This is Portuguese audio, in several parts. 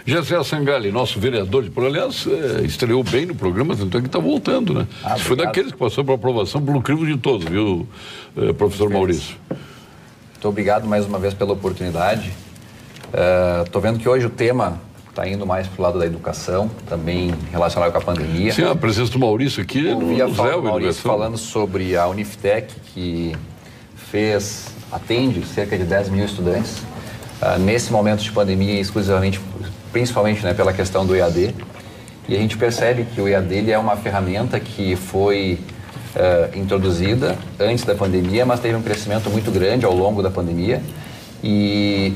José Sangalli, nosso vereador de Porto, aliás, estreou bem no programa, tanto é que está voltando, né? Foi daqueles que passou para aprovação pelo crivo de todos, viu, professor Maurício? Muito obrigado mais uma vez pela oportunidade. Estou vendo que hoje o tema está indo mais para o lado da educação, também relacionado com a pandemia. Sim, a presença do Maurício aqui no Zé, o Maurício falando sobre a Uniftec, que atende cerca de 10 mil estudantes, nesse momento de pandemia, exclusivamente, principalmente, né, pela questão do EAD. E a gente percebe que o EAD ele é uma ferramenta que foi introduzida antes da pandemia, mas teve um crescimento muito grande ao longo da pandemia. E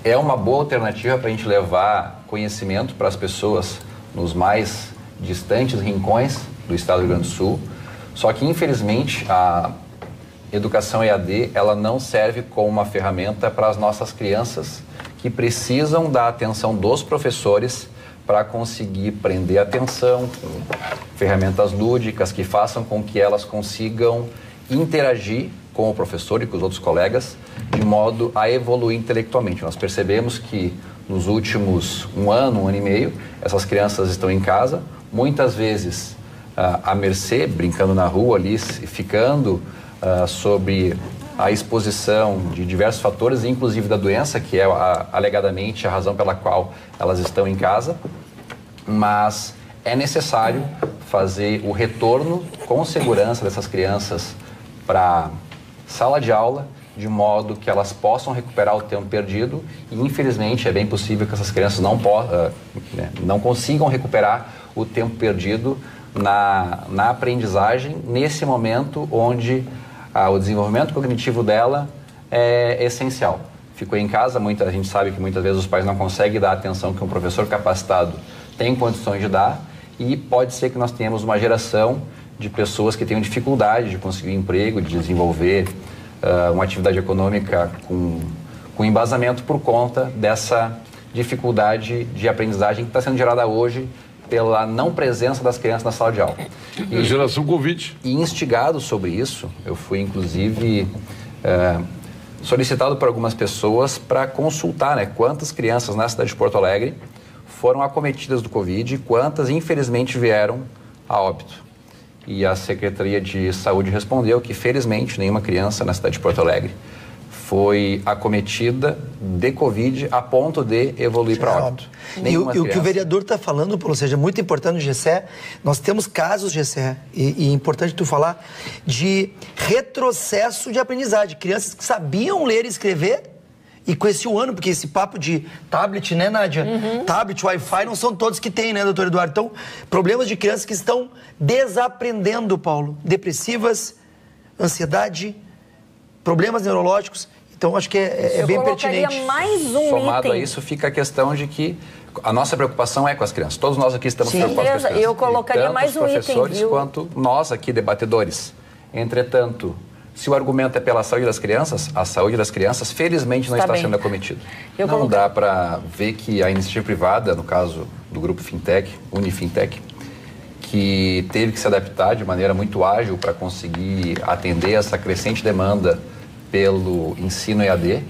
é uma boa alternativa para a gente levar conhecimento para as pessoas nos mais distantes rincões do estado do Rio Grande do Sul. Só que, infelizmente, a educação EAD ela não serve como uma ferramenta para as nossas crianças que precisam da atenção dos professores para conseguir prender a atenção, com ferramentas lúdicas que façam com que elas consigam interagir com o professor e com os outros colegas de modo a evoluir intelectualmente. Nós percebemos que nos últimos um ano e meio, essas crianças estão em casa, muitas vezes à mercê, brincando na rua ali, ficando sobre a exposição de diversos fatores, inclusive da doença, que é alegadamente a razão pela qual elas estão em casa, mas é necessário fazer o retorno com segurança dessas crianças para sala de aula, de modo que elas possam recuperar o tempo perdido e, infelizmente, é bem possível que essas crianças não consigam recuperar o tempo perdido na aprendizagem, nesse momento onde o desenvolvimento cognitivo dela é essencial. Ficou em casa, a gente sabe que muitas vezes os pais não conseguem dar a atenção que um professor capacitado tem condições de dar e pode ser que nós tenhamos uma geração de pessoas que tenham dificuldade de conseguir emprego, de desenvolver uma atividade econômica com embasamento por conta dessa dificuldade de aprendizagem que está sendo gerada hoje pela não presença das crianças na sala de aula. E geração Covid. E instigado sobre isso, eu fui inclusive solicitado por algumas pessoas para consultar, né, quantas crianças na cidade de Porto Alegre foram acometidas do Covid e quantas infelizmente vieram a óbito. E a Secretaria de Saúde respondeu que felizmente nenhuma criança na cidade de Porto Alegre foi acometida de Covid a ponto de evoluir para óbito. E o que o vereador está falando, Paulo, seja muito importante, Gessé, nós temos casos, Gessé, e é importante tu falar, de retrocesso de aprendizagem. Crianças que sabiam ler e escrever e com esse ano, porque esse papo de tablet, né, Nádia? Tablet, Wi-Fi, não são todos que têm, né, doutor Eduardo? Então, problemas de crianças que estão desaprendendo, Paulo. Depressivas, ansiedade, problemas neurológicos. Então, acho que é bem pertinente. Mais um Somado item. a isso, fica a questão de que a nossa preocupação é com as crianças. Todos nós aqui estamos preocupados com as crianças. Eu colocaria mais um item, tanto os professores quanto nós aqui, debatedores. Entretanto, se o argumento é pela saúde das crianças, a saúde das crianças, felizmente, não está sendo acometida. Não dá para ver que a iniciativa privada, no caso do grupo Fintech, Unifintech, que teve que se adaptar de maneira muito ágil para conseguir atender essa crescente demanda pelo ensino EAD,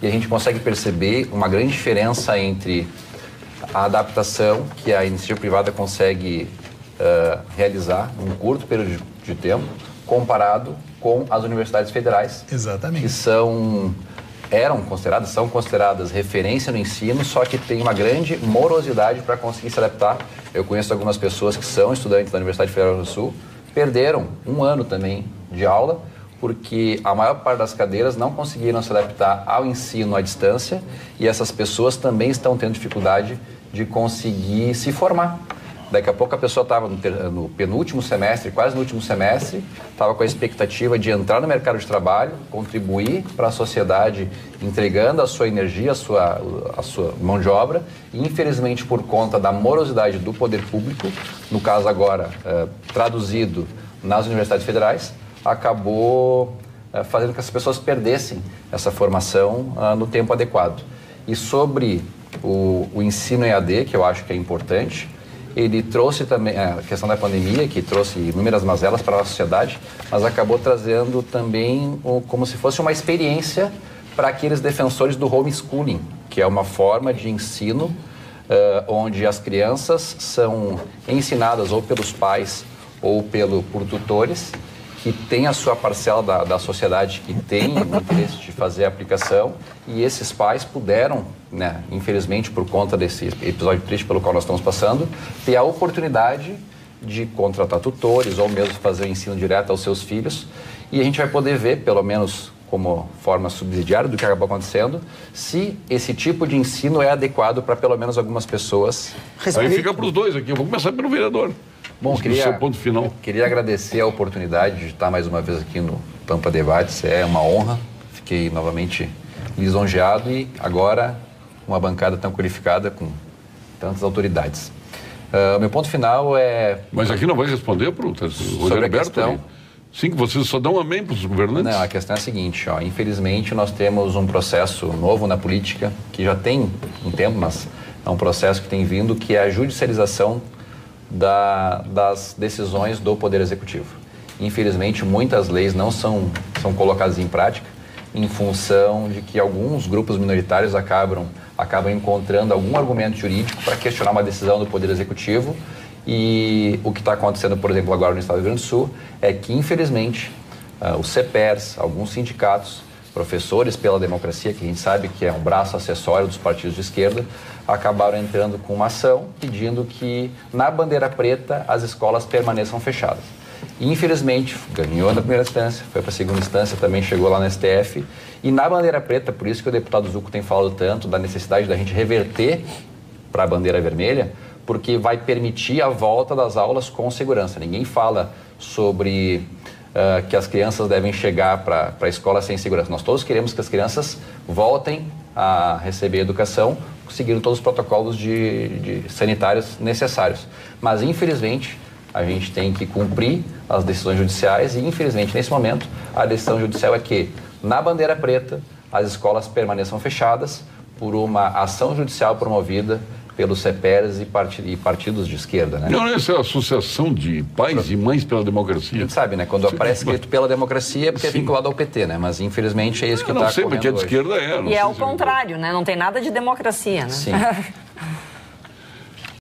e a gente consegue perceber uma grande diferença entre a adaptação que a iniciativa privada consegue realizar num curto período de tempo, comparado com as universidades federais, exatamente, que são consideradas referência no ensino, só que tem uma grande morosidade para conseguir se adaptar. Eu conheço algumas pessoas que são estudantes da Universidade Federal do Sul, perderam um ano também de aula, porque a maior parte das cadeiras não conseguiram se adaptar ao ensino à distância e essas pessoas também estão tendo dificuldade de conseguir se formar. Daqui a pouco a pessoa estava no penúltimo semestre, quase no último semestre, estava com a expectativa de entrar no mercado de trabalho, contribuir para a sociedade, entregando a sua energia, a sua mão de obra, e infelizmente por conta da morosidade do poder público, no caso agora traduzido nas universidades federais, acabou fazendo com que as pessoas perdessem essa formação no tempo adequado. E sobre o ensino EAD, que eu acho que é importante, ele trouxe também a questão da pandemia, que trouxe inúmeras mazelas para a nossa sociedade, mas acabou trazendo também como se fosse uma experiência para aqueles defensores do homeschooling, que é uma forma de ensino onde as crianças são ensinadas ou pelos pais ou por tutores, que tem a sua parcela da sociedade que tem o interesse de fazer a aplicação, e esses pais puderam, né, infelizmente por conta desse episódio triste pelo qual nós estamos passando, ter a oportunidade de contratar tutores ou mesmo fazer o ensino direto aos seus filhos, e a gente vai poder ver, pelo menos como forma subsidiária do que acabou acontecendo, se esse tipo de ensino é adequado para pelo menos algumas pessoas. Aí fica para os dois aqui, eu vou começar pelo vereador. Bom, seu ponto final. Queria agradecer a oportunidade de estar mais uma vez aqui no Pampa Debates, é uma honra, fiquei novamente lisonjeado e agora uma bancada tão qualificada com tantas autoridades. Meu ponto final é... Mas aqui não vai responder para o Rogério Berto? Sim, que vocês só dão amém para os governantes? Não, a questão é a seguinte, infelizmente nós temos um processo novo na política, que já tem um tempo, mas é um processo que tem vindo, que é a judicialização das decisões do Poder Executivo. Infelizmente, muitas leis não são colocadas em prática em função de que alguns grupos minoritários acabam encontrando algum argumento jurídico para questionar uma decisão do Poder Executivo. E o que está acontecendo, por exemplo, agora no Estado do Rio Grande do Sul, é que, infelizmente, os CEPERs, alguns sindicatos, professores pela democracia, que a gente sabe que é um braço acessório dos partidos de esquerda, acabaram entrando com uma ação pedindo que, na bandeira preta, as escolas permaneçam fechadas. E, infelizmente, ganhou na primeira instância, foi para a segunda instância, também chegou lá no STF. E na bandeira preta, por isso que o deputado Zucco tem falado tanto da necessidade da gente reverter para a bandeira vermelha, porque vai permitir a volta das aulas com segurança. Ninguém fala sobre que as crianças devem chegar para a escola sem segurança. Nós todos queremos que as crianças voltem a receber educação, seguindo todos os protocolos de sanitários necessários. Mas, infelizmente, a gente tem que cumprir as decisões judiciais e, infelizmente, nesse momento, a decisão judicial é que, na bandeira preta, as escolas permaneçam fechadas por uma ação judicial promovida pelos CEPERs e partidos de esquerda, né? Não, essa é a Associação de Pais e Mães pela Democracia. A gente sabe, né? Quando aparece escrito pela democracia é porque é vinculado ao PT, né? Mas, infelizmente, é isso que está ocorrendo hoje. Não sei, porque a de esquerda é. E é o contrário, né? Não tem nada de democracia, né? Sim.